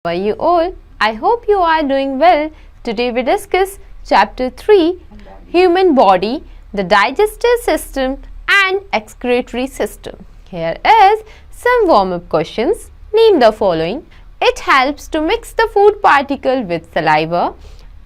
How are you all? I hope you are doing well. Today we discuss chapter 3, human body, the digestive system and excretory system. Here is some warm-up questions. Name the following. It helps to mix the food particle with saliva,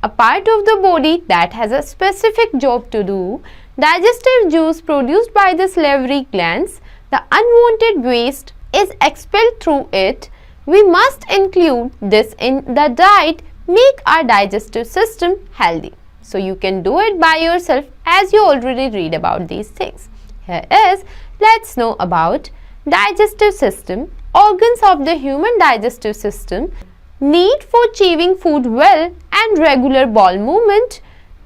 a part of the body that has a specific job to do. Digestive juice produced by the salivary glands. The unwanted waste is expelled through it. We must include this in the diet, make our digestive system healthy. So you can do it by yourself as you already read about these things. Here is, let's know about digestive system, organs of the human digestive system, need for chewing food well and regular bowel movement,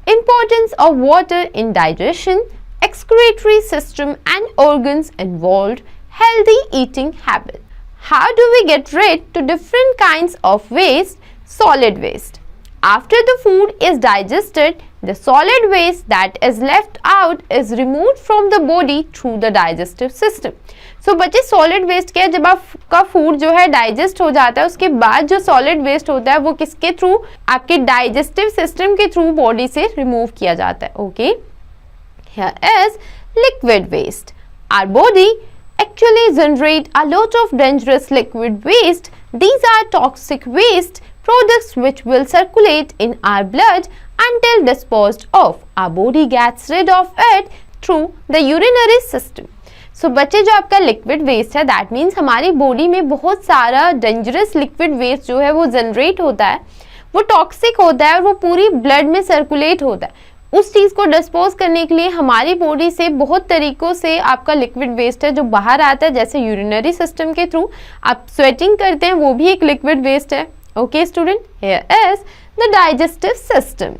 importance of water in digestion, excretory system and organs involved, healthy eating habit. How do we get rid to different kinds of waste? Solid waste. After the food is digested, the solid waste that is left out is removed from the body through the digestive system. So बच्चे solid waste क्या है, जब आपका food जो है digest हो जाता है उसके बाद जो solid waste होता है वो किसके through, आपके digestive system के through body से remove किया जाता है. Okay. Here is liquid waste. Our body actually generate a lot of dangerous liquid waste. These are toxic waste products which will circulate in our blood until disposed of. Our body gets rid of it through the urinary system. So बच्चे जो आपका liquid waste है, that means हमारी body में बहुत सारा dangerous liquid waste जो है वो generate होता है, वो toxic होता है और वो पूरी blood में circulate होता है. उस चीज़ को डिस्पोज करने के लिए हमारी बॉडी से बहुत तरीकों से आपका लिक्विड वेस्ट है जो बाहर आता है, जैसे यूरिनरी सिस्टम के थ्रू आप स्वेटिंग करते हैं, वो भी एक लिक्विड वेस्ट है. Okay student, here is the digestive system.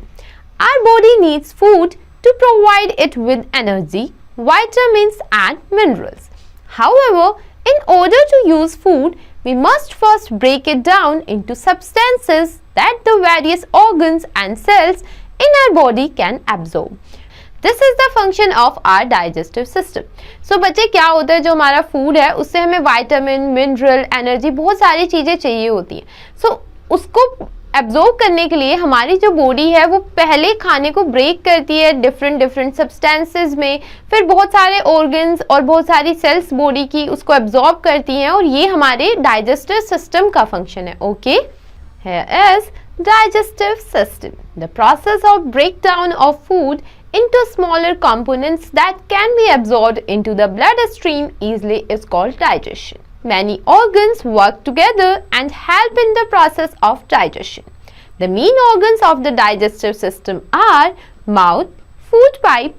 Our body needs food to provide it with energy, vitamins and minerals. However, in order to use food, we must first break it down into substances that the various organs and cells in our body can absorb. This is the function of our digestive system. So बच्चे क्या होता है, जो हमारा food है उससे हमें vitamin, mineral, energy, बहुत सारी चीज़ें चाहिए होती हैं. So उसको एब्जॉर्ब करने के लिए हमारी जो बॉडी है वो पहले खाने को ब्रेक करती है डिफरेंट सब्सटेंसेस में, फिर बहुत सारे ऑर्गन्स और बहुत सारी सेल्स बॉडी की उसको एब्जॉर्ब करती हैं और ये हमारे डाइजेस्टिव सिस्टम का फंक्शन है. Okay, here is digestive system. The process of breakdown of food into smaller components that can be absorbed into the bloodstream easily is called digestion. Many organs work together and help in the process of digestion. The main organs of the digestive system are mouth, food pipe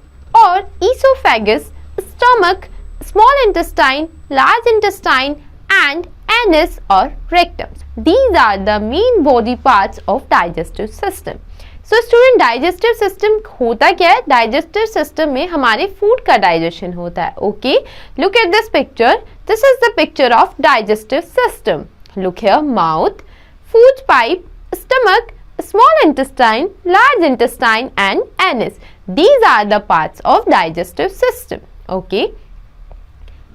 or esophagus, stomach, small intestine, large intestine and anus or rectum. These are the main body parts of digestive system. So student, digestive system होता क्या है? Digestive system में हमारे food का digestion होता है. Okay, look at this picture. This is the picture of digestive system. Look here, mouth, food pipe, stomach, small intestine, large intestine and anus. These are the parts of digestive system. Okay.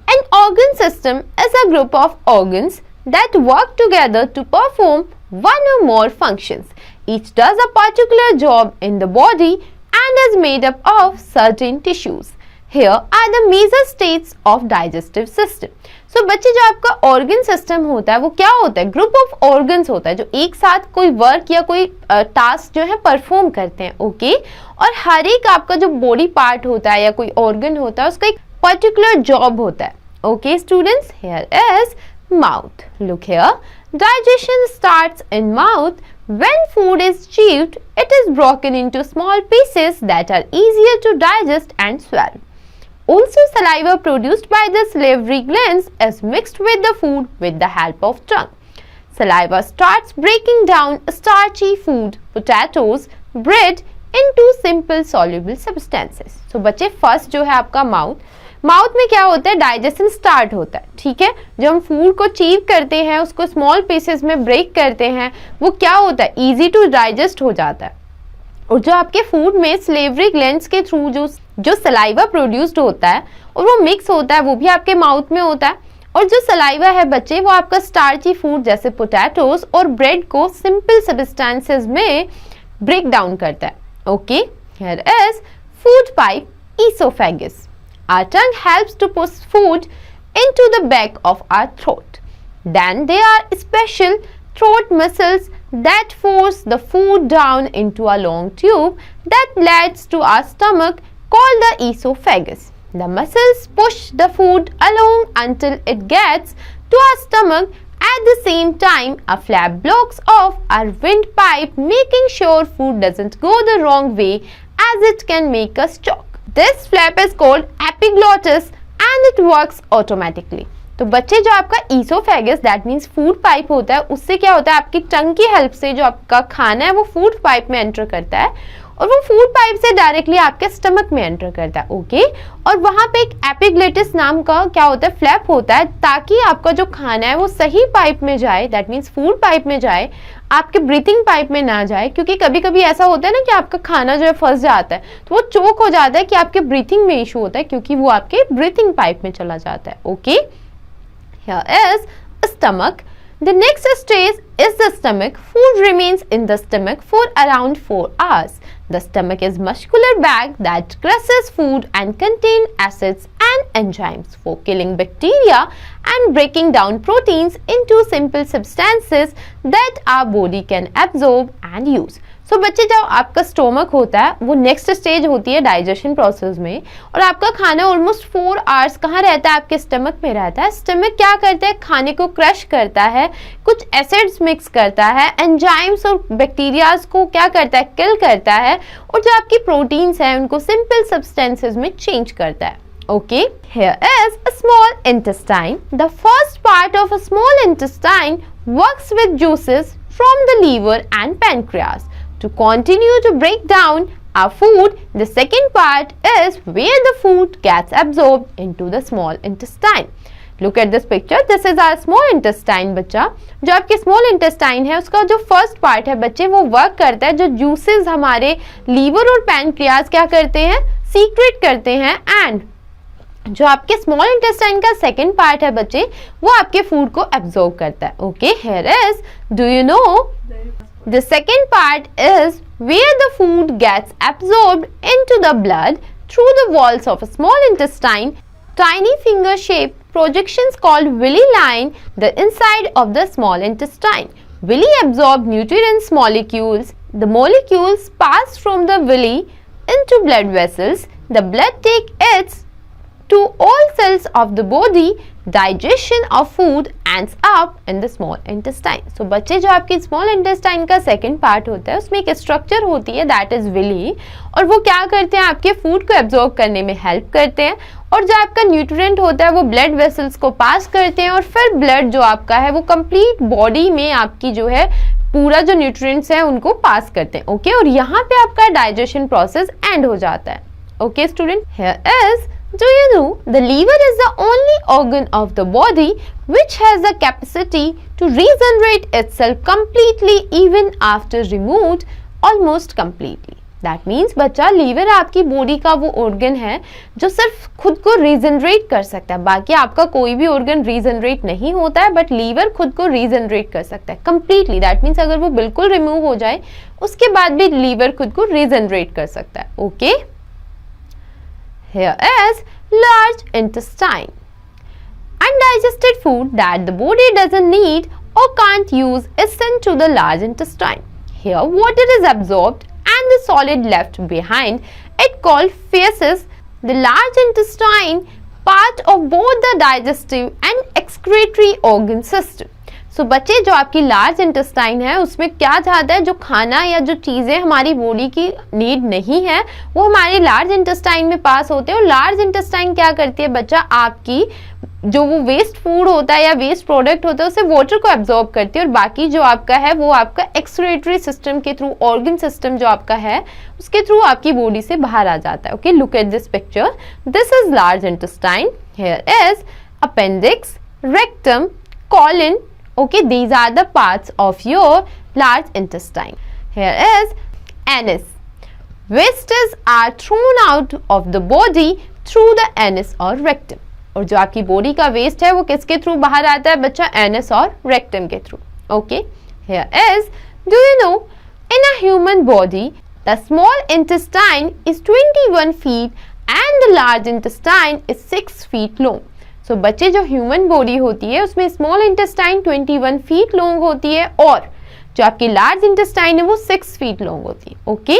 An organ system is a group of organs that work together to perform one or more functions. Each does a particular job in the body and is made up of certain tissues. Here are the major states of digestive system. So बच्चे जो आपका organ system होता है वो क्या होता है? Group of organs होता है जो एक साथ कोई work या कोई task जो है perform करते हैं. ओके, और हर एक आपका जो body part होता है या कोई organ होता है उसका एक particular job होता है. Okay students, here is mouth. Look here, digestion starts in mouth. When food is chewed, it is broken into small pieces that are easier to digest and swallow. Also, saliva produced by the salivary glands is mixed with the food with the help of tongue. Saliva starts breaking down starchy food, potatoes, bread into simple soluble substances. So बच्चे first जो है आपका mouth में क्या होता है, digestion start होता है. ठीक है, जब हम फूड को चीव करते हैं, उसको स्मॉल पीसेस में ब्रेक करते हैं, वो क्या होता है, इजी टू डाइजेस्ट हो जाता है. और जो आपके फूड में सलेवरी ग्लैंड्स के थ्रू जो सलाइवा प्रोड्यूस्ड होता है और वो मिक्स होता है, वो भी आपके माउथ में होता है. और जो सलाइवा है बच्चे वो आपका स्टार्ची फूड जैसे पोटैटोज और ब्रेड को सिंपल सब्सटेंसेस में ब्रेक डाउन करता है. Okay, here is food pipe, esophagus. Our tongue helps to push food into the back of our throat. Then there are special throat muscles that force the food down into a long tube that leads to our stomach called the esophagus. The muscles push the food along until it gets to our stomach. At the same time, a flap blocks off our windpipe, making sure food doesn't go the wrong way as it can make us choke. This flap is called epiglottis and it works automatically. तो बच्चे जो आपका oesophagus that means food pipe होता है उससे क्या होता है आपकी टंग की हेल्प से जो आपका खाना है वो फूड पाइप में एंटर करता है और वो फूड पाइप से डायरेक्टली आपके स्टमक में एंटर करता है. ओके, और वहां पे एक एपिग्लेटिस नाम का क्या होता है फ्लैप होता है ताकि आपका जो खाना है वो सही पाइप में जाए, दैट मीन्स फूड पाइप में जाए, आपके ब्रीथिंग पाइप में ना जाए. क्योंकि कभी कभी ऐसा होता है ना कि आपका खाना जो है फंस जाता है तो वो चोक हो जाता है कि आपके ब्रीथिंग में इशू होता है क्योंकि वो आपके ब्रीथिंग पाइप में चला जाता है. Okay, here is stomach. The next stage is the stomach. Food remains in the stomach for around 4 hours. The stomach is muscular bag that crushes food and contain acids and enzymes for killing bacteria and breaking down proteins into simple substances that our body can absorb and use. सो बच्चे जब आपका stomach होता है वो next stage होती है digestion process में और आपका खाना ऑलमोस्ट 4 आवर्स कहाँ रहता है आपके स्टमक में रहता है. स्टमक क्या करता है खाने को क्रश करता है, कुछ एसिड्स मिक्स करता है, एंजाइम्स और बैक्टीरियाज को क्या करता है किल करता है और जो आपकी प्रोटीन्स हैं उनको सिंपल सब्सटेंसेस में चेंज करता है. Okay, here is a small intestine. The first part of a small intestine works with juices from the liver and pancreas to continue to break down our food. The second part is where the food gets absorbed into the small intestine. Look at this picture. This is our small intestine बच्चा. जो आपके small intestine है उसका जो first part है बच्चे वो work करता है. जो juices हमारे liver और pancreas क्या करते हैं secrete करते हैं and जो आपके स्मॉल इंटेस्टाइन का सेकेंड पार्ट है बच्चे वो आपके फूड को एब्जॉर्ब करता है. Okay, here is do you know the second part is where the food gets absorbed into the blood through the walls of a small intestine. Tiny finger shaped projections called villi line the inside of the small intestine. Villi absorb nutrients molecules. The molecules pass from the villi into blood vessels. The blood take its to all cells of the body. Digestion of food ends up in the small intestine. So बच्चे जो आपकी small intestine का second part होता है उसमें एक structure होती है that is villi और वो क्या करते हैं आपके food को absorb करने में help करते हैं और जो आपका न्यूट्रिएंट होता है वो ब्लड वेसल्स को पास करते हैं और फिर ब्लड जो आपका है वो कंप्लीट बॉडी में आपकी जो है पूरा जो न्यूट्रिएंट्स है उनको पास करते हैं. ओके, और यहाँ पे आपका डाइजेशन प्रोसेस एंड हो जाता है. Okay student, here is do you know the liver is the only organ of the body which has the capacity to regenerate itself completely even after removed almost completely. That means बच्चा liver आपकी body का वो organ है जो सिर्फ खुद को regenerate कर सकता है. बाकी आपका कोई भी ऑर्गन रीजनरेट नहीं होता है बट लीवर खुद को रीजनरेट कर सकता है कंप्लीटली. दैट मीन्स अगर वो बिल्कुल रिमूव हो जाए उसके बाद भी लीवर खुद को रीजनरेट कर सकता है. Okay, here is large intestine. Undigested food that the body doesn't need or can't use is sent to the large intestine. Here water is absorbed and the solid left behind. It called feces. The large intestine part of both the digestive and excretory organ system. सो बच्चे जो आपकी large intestine है उसमें क्या जाता है जो खाना या जो चीज़ें हमारी बॉडी की नीड नहीं है वो हमारे लार्ज इंटेस्टाइन में पास होते हैं और लार्ज इंटेस्टाइन क्या करती है बच्चा आपकी जो वो वेस्ट फूड होता है या वेस्ट प्रोडक्ट होता है उसे वाटर को एब्जॉर्ब करती है और बाकी जो आपका है वो आपका एक्सक्रीटरी सिस्टम के थ्रू ऑर्गन सिस्टम जो आपका है उसके थ्रू आपकी बॉडी से बाहर आ जाता है. Okay, look at this picture. This is large intestine. Here is appendix, rectum, colon. Okay, these are the parts of your large intestine. Here is anus. Wastes are thrown out of the body through the anus or rectum. और जो आपकी body का waste है वो किसके through बाहर आता है बच्चा? एनस और रेक्टम के थ्रू. Okay, here is, do you know, in a human body the small intestine is 21 feet and the large intestine is 6 feet long. So बच्चे, जो ह्यूमन बॉडी होती है उसमें स्मॉल इंटेस्टाइन 21 फीट लॉन्ग होती है और जो आपकी लार्ज इंटेस्टाइन है वो 6 फीट लॉन्ग होती है. Okay,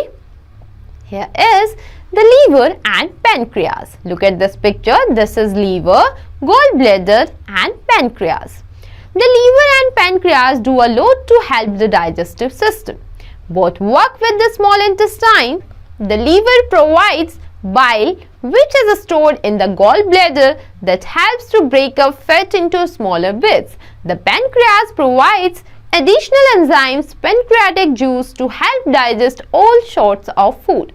here is the liver and pancreas. Look at this picture. This is liver, gallbladder and pancreas. The liver and pancreas do a lot to help the digestive system. Both work with the small intestine. The liver provides bile, which is stored in the gallbladder that helps to break up fat into smaller bits. The pancreas provides additional enzymes, pancreatic juice, to help digest all sorts of food.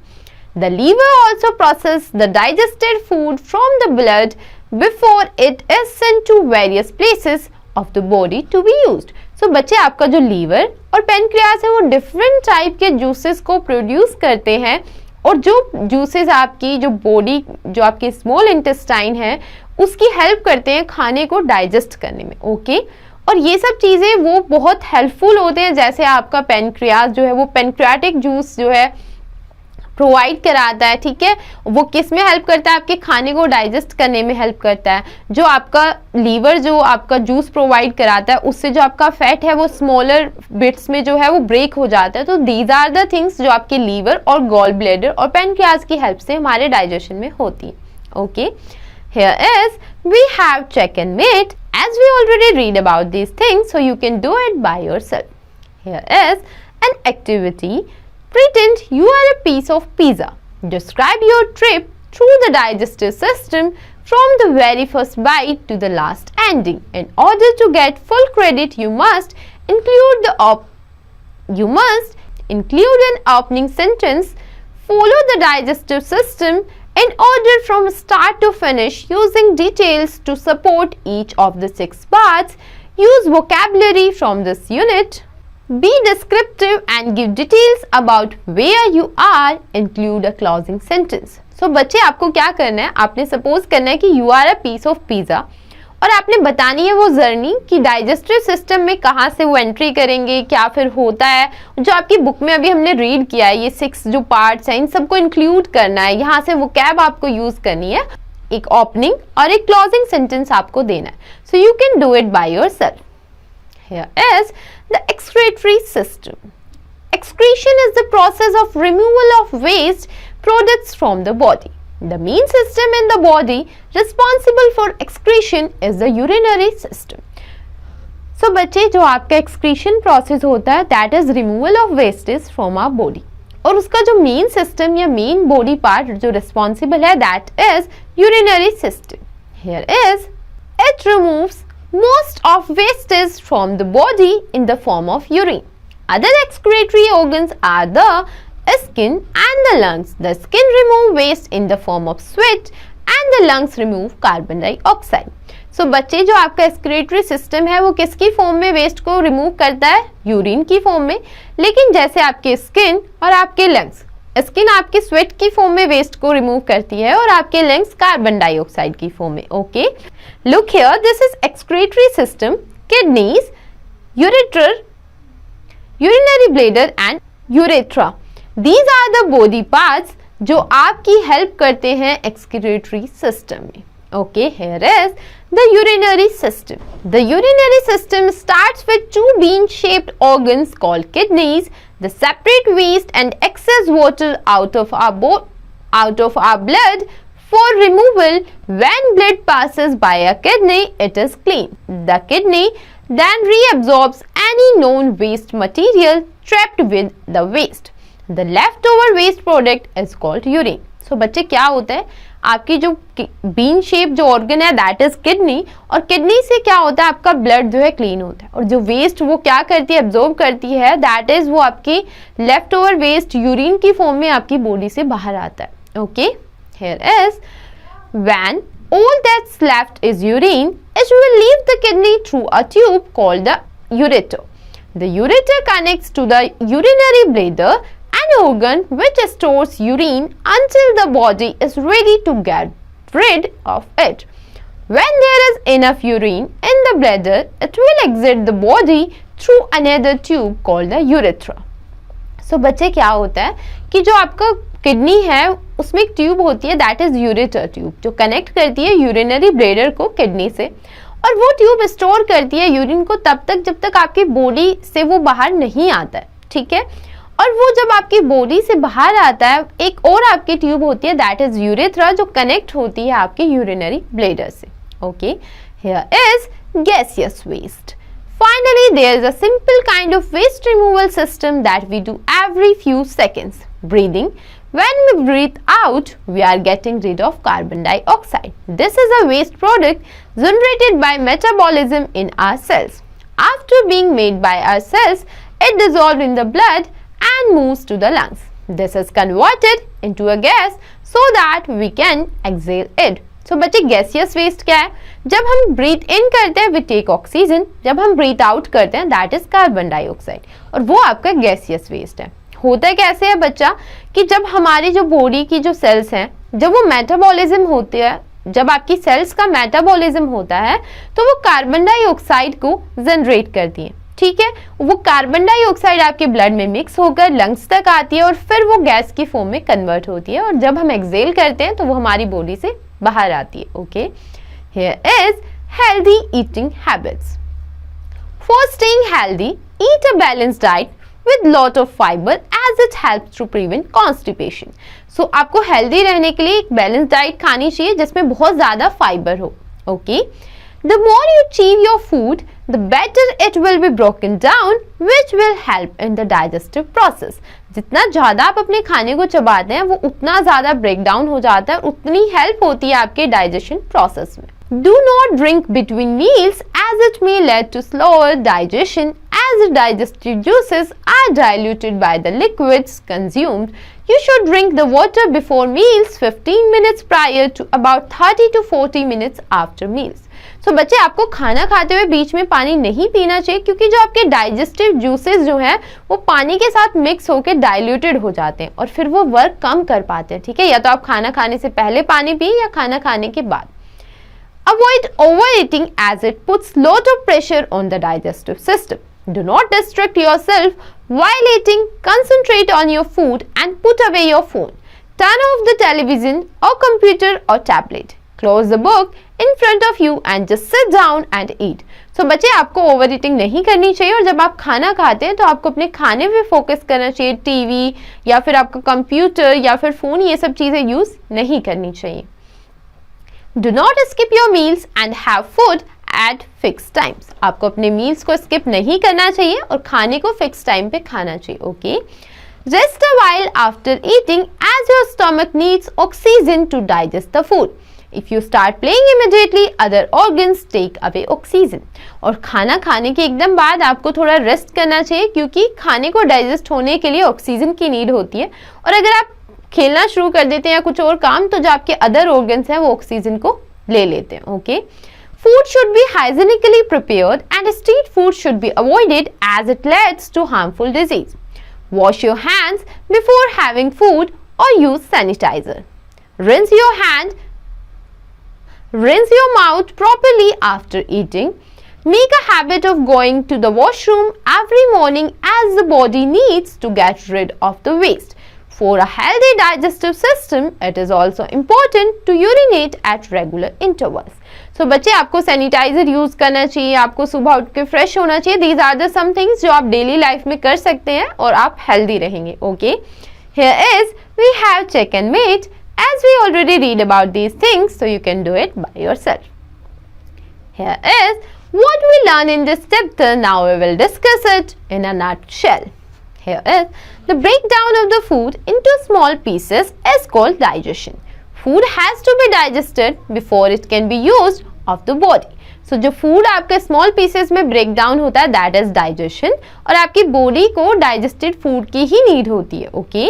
The liver also processes the digested food from the blood before it is sent to various places of the body to be used. So बच्चे, आपका जो liver और pancreas है वो different type के juices को produce करते हैं और जो जूसेस आपकी जो बॉडी, जो आपकी स्मॉल इंटेस्टाइन है उसकी हेल्प करते हैं खाने को डाइजेस्ट करने में. ओके, और ये सब चीज़ें वो बहुत हेल्पफुल होते हैं. जैसे आपका पेनक्रियास जो है वो पेनक्रियाटिक जूस जो है प्रोवाइड कराता है. ठीक है, वो किस में हेल्प करता है? आपके खाने को डाइजेस्ट करने में हेल्प करता है. जो आपका लीवर जो आपका जूस प्रोवाइड कराता है उससे जो आपका फैट है वो स्मॉलर बिट्स में जो है वो ब्रेक हो जाता है. तो दीज आर द थिंग्स जो आपके लीवर और गॉल ब्लैडर और पेनक्रियास की हेल्प से हमारे डाइजेशन में होती है. Okay, here is, we have check and mate. As we already read about these things, so you can do it by yourself. Here is an activity. Pretend you are a piece of pizza. Describe your trip through the digestive system from the very first bite to the last ending. In order to get full credit, you must include an opening sentence. Follow the digestive system in order from start to finish, using details to support each of the 6 parts. Use vocabulary from this unit. Be descriptive and give details about where you are. Include a closing sentence. So बच्चे, आपको क्या करना है? आपने suppose करना है कि you are a piece of pizza और आपने बतानी है वो जर्नी कि डाइजेस्टिव सिस्टम में कहाँ से वो एंट्री करेंगे, क्या फिर होता है. जो आपकी बुक में अभी हमने रीड किया है, ये 6 जो पार्ट्स हैं इन सबको इंक्लूड करना है. यहाँ से वो कैब आपको यूज करनी है. एक ओपनिंग और एक क्लोजिंग सेंटेंस आपको देना है. So you can do it by yourself. Here is the excretory system. Excretion is the process of removal of waste products from the body. The main system in the body responsible for excretion is the urinary system. So बच्चे, जो आपका excretion process होता है that is removal of wastes from our body. और उसका जो main system या main body part जो रिस्पॉन्सिबल है that is urinary system. Here is, it removes most of wastes from the body in the form of urine. Other excretory organs are the skin and the lungs. The skin remove waste in the form of sweat and the lungs remove carbon dioxide. So बच्चे, जो आपका excretory system है वो किसकी form में waste को remove करता है? यूरिन की फॉर्म में. लेकिन जैसे आपके स्किन और आपके लंग्स, स्किन आपकी स्वेट की फॉर्म में वेस्ट को रिमूव करती है और आपके लंग्स कार्बन डाइऑक्साइड की फॉर्म में. Okay, look here, this is excretory system, kidneys, ureter, urinary bladder and urethra. These are the body parts जो आपकी हेल्प करते हैं एक्सक्रीटरी सिस्टम में. Okay, here is the urinary system. The urinary system starts with 2 bean-shaped organs called kidneys. They separate waste and excess water out of our blood for removal. When blood passes by a kidney, it is clean. The kidney then reabsorbs any known waste material trapped with the waste. The leftover waste product is called urine. So बच्चे, क्या होता है? आपकी जो bean shape जो organ है that is kidney, और kidney से क्या होता है? आपका ब्लड जो है क्लीन होता है और जो वेस्ट वो क्या करती है? एब्जॉर्ब करती है. दैट इज वो आपकी लेफ्ट ओवर वेस्ट यूरिन की फॉर्म में आपकी बॉडी से बाहर आता है. Okay, here is, when all that's left is urine, it will leave the kidney through a tube called the ureter. The ureter connects to the urinary bladder, an organ which stores urine until the body is ready to get rid of it. When there is enough urine in the bladder, it will exit the body through another tube called the urethra. So बच्चे क्या होता है कि जो आपका kidney है उसमें एक ट्यूब होती है, दैट इज यूरेटर ट्यूब, जो कनेक्ट करती है यूरिनरी ब्लैडर को किडनी से, और वो ट्यूब स्टोर करती है यूरिन को तब तक जब तक आपकी बॉडी से वो बाहर नहीं आता है, ठीक है। और वो जब आपकी बॉडी से बाहर आता है, एक और आपकी ट्यूब होती है दैट इज यूरेथ्रा, जो कनेक्ट होती है आपके यूरिनरी ब्लैडर से। Okay, here is gaseous waste. Finally, there is a simple kind of waste removal system that we do every few seconds. Breathing. When we breathe out, we are getting rid of carbon dioxide. This is a waste product generated by metabolism in our cells. After being made by our cells, it dissolves in the blood and moves to the lungs. This is converted into a gas so that we can exhale it. So बच्चे gaseous waste क्या है? जब हम breathe इन करते हैं we take oxygen, जब हम breathe out करते हैं दैट इज कार्बन डाइऑक्साइड, और वो आपका गैसियस वेस्ट है। होता कैसे है बच्चा कि जब हमारी जो बॉडी की जो सेल्स हैं, जब वो मेटाबॉलिज्म होते हैं, जब आपकी सेल्स का मेटाबॉलिज्म होता है तो वो कार्बन डाइऑक्साइड को जनरेट करती है, ठीक है। वो कार्बन डाइऑक्साइड आपके ब्लड में मिक्स होकर लंग्स तक आती है और फिर वो गैस की फॉर्म में कन्वर्ट होती है, और जब हम एक्सहेल करते हैं तो वो हमारी बॉडी से बाहर आती है। Okay, here is healthy eating habits. For staying healthy, eat a balanced diet with lot of fiber as it helps to prevent constipation. So आपको हेल्दी रहने के लिए एक बैलेंस डाइट खानी चाहिए जिसमें बहुत ज्यादा फाइबर हो। Okay, the more you chew your food, the better it will be broken down, which will help in the digestive process. जितना ज्यादा आप अपने खाने को चबाते हैं वो उतना ज्यादा ब्रेक डाउन हो जाता है, उतनी हेल्प होती है आपके डाइजेशन प्रोसेस में। Do not drink between meals as it may lead to slower digestion as the digestive juices are diluted by the liquids consumed. You should drink the water before meals 15 minutes prior to about 30 to 40 minutes after meals. So बच्चे आपको खाना खाते हुए बीच में पानी नहीं पीना चाहिए क्योंकि जो आपके डाइजेस्टिव जूसेस जो हैं वो पानी के साथ मिक्स होकर डाइल्यूटेड हो जाते हैं और फिर वो वर्क कम कर पाते हैं, ठीक है। या तो आप खाना खाने से पहले पानी पिए या खाना खाने के बाद। Avoid overeating as it puts lot of pressure on the digestive system. Do not distract yourself while eating. Concentrate on your food and put away your phone. Turn off the television or computer or tablet. Close the book in front of you and just sit down and eat. So बच्चे आपको over eating नहीं करनी चाहिए और जब आप खाना खाते हैं तो आपको अपने खाने पे फोकस करना चाहिए, टीवी या फिर आपका कंप्यूटर या फिर फोन ये सब चीजें यूज नहीं करनी चाहिए। Do not skip your meals and have food at fixed times. आपको अपने मील्स को स्किप नहीं करना चाहिए और खाने को फिक्स टाइम पे खाना चाहिए। Okay, Rest a while after eating as your stomach needs oxygen to digest the food. If you start playing immediately, other organs take away oxygen. और खाना खाने के एकदम बाद आपको थोड़ा रेस्ट करना चाहिए क्योंकि खाने को डाइजेस्ट होने के लिए ऑक्सीजन की नीड होती है, और अगर आप खेलना शुरू कर देते हैं या कुछ और काम तो जो आपके अदर ऑर्गन्स हैं वो ऑक्सीजन को ले लेते हैं। Okay, food should be hygienically prepared and street food should be avoided as it leads to harmful disease. Wash your hands before having food और use sanitiser. Rinse your mouth properly after eating. Make a habit of going to the washroom every morning as the body needs to get rid of the waste. For a healthy digestive system, it is also important to urinate at regular intervals. So बच्चे आपको sanitiser use करना चाहिए, आपको सुबह उठ के fresh होना चाहिए। These are the some things जो आप डेली लाइफ में कर सकते हैं और आप हेल्दी रहेंगे। Okay, here is we have check and mate as we already read about these things, so you can do it by yourself. Here is what we learn in this chapter. Now we will discuss it in a nutshell. Here is the breakdown of the food into small pieces is called digestion. Food has to be digested before it can be used of the body. So जो food आपके small pieces में break down होता है that is digestion, और आपकी body को digested food की ही need होती है। Okay,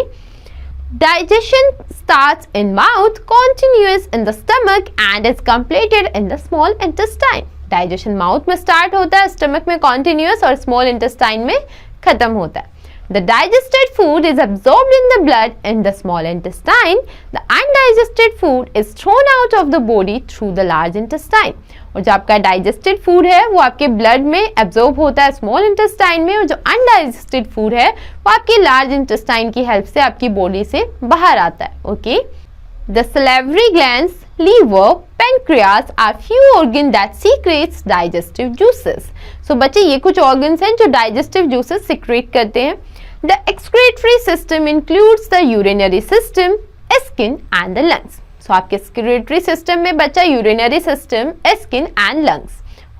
digestion starts in mouth, continues in the stomach and is completed in the small intestine. Digestion mouth में start होता है, stomach में continuous और small intestine में खत्म होता है। The digested food is absorbed in the blood in the small intestine. The undigested food is thrown out of the body through the large intestine. और जो आपका डाइजेस्टेड फूड है वो आपके ब्लड में एब्जॉर्ब होता है स्मॉल इंटेस्टाइन में, और जो अनडाइजेस्टेड फूड है वो आपके लार्ज इंटेस्टाइन की हेल्प से आपकी बॉडी से बाहर आता है. Okay, the salivary glands, liver, pancreas are few organ that secrets digestive juices. So बच्चे ये कुछ ऑर्गन्स हैं जो डाइजेस्टिव जूसेस सीक्रेट करते हैं. The excretory system includes the urinary system, skin and the lungs. So आपके एक्सक्रीटरी सिस्टम में बच्चा urinary system, skin and lungs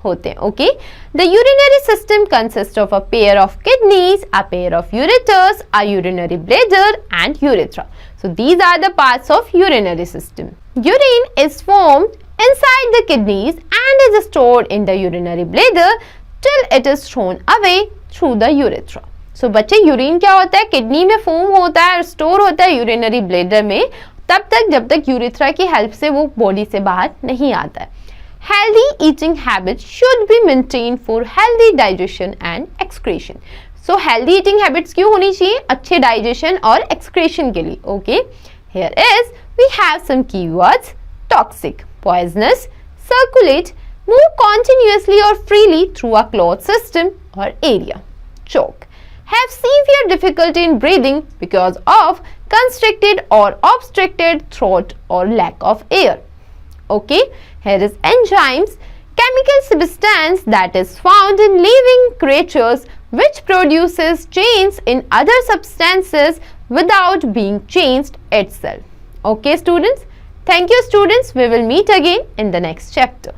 होते हैं. Okay, the urinary system consist of a pair of kidneys, a pair of ureters, a urinary bladder and urethra. So these are the parts of urinary system. Urine is formed inside the kidneys and is stored in the urinary bladder till it is thrown away through the urethra. So बच्चे urine क्या होता है, kidney में form होता है और store होता है यूरिनरी ब्लैडर में तब तक जब तक यूरेथ्रा की हेल्प से वो बॉडी से बाहर नहीं आता है. Healthy eating habits should be maintained for healthy digestion and excretion. So healthy eating habits क्यों होनी चाहिए, अच्छे डाइजेशन और एक्सक्रेशन के लिए. Okay, here is we have some keywords. Toxic, poisonous, circulate, move continuously और freely through a closed system और area. Choke, have severe difficulty in breathing because of constricted or obstructed throat or lack of air. Okay, here is enzymes, chemical substance that is found in living creatures which produces change in other substances without being changed itself. Okay students, thank you students, we will meet again in the next chapter.